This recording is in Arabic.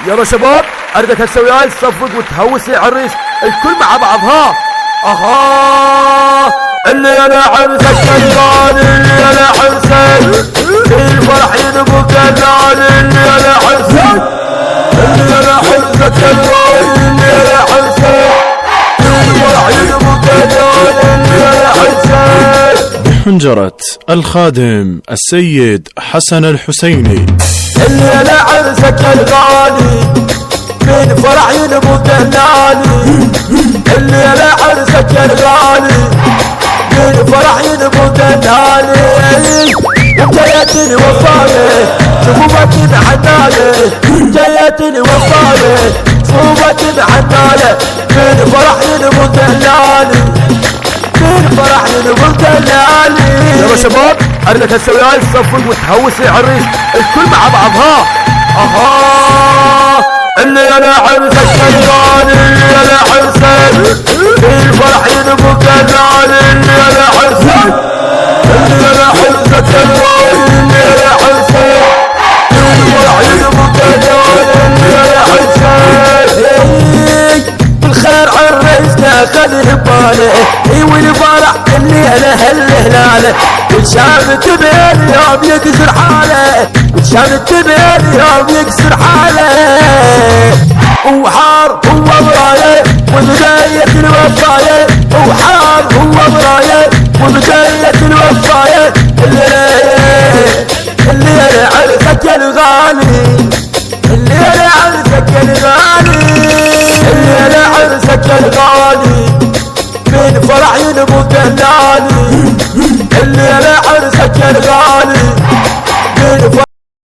يلا شباب اريدك هالسوي هاي تصفق وتهوس العريس الكل مع بعضها. اها اللي انا عرسك الغالي، اللي انا عرسك الفرح ينبو كالغالي، اللي انا عرسك، اللي انا عرسك الغالي، اللي انا عرسك الفرح ينبو كالغالي، اللي انا عرسك. بحنجرة الخادم السيد حسن الحسيني. اللي انا عرسك الغالي من فرح ينبو كالغالي، اللي انا عرسك الغالي من فرح ينبو كالغالي. جايتني وفاية صفوفك بحناية، جايتني وفاية صفوفك بحناية من فرح ينبو كالغالي، من فرح ينبو كالغالي. يلا شباب اريدك هالسوي هاي تصفق وتهوس العريس الكل مع بعضها. اها اللي انا عرسك الغالي، اللي انا عرسك الفرح ينبو كالغالي، اللي انا عرسك، اللي انا عرسك الغالي، اللي انا عرسك الفرح ينبو كالغالي، اللي انا عرسك. بالخير عرسنا خلي بباله والفرح اللي انا هالهلاله، وشامت بين يوم يكسر حاله، وشامت بين يوم يكسر حاله. وحار هو برايه وبداية الوفاية، وحار هو برايه وبداية الوفاية. اللي انا عرسك الغالي، اللي انا عرسك الغالي، اللي انا عرسك الغالي من فرح ينبو كالغالي، اللي انا عرسك الغالي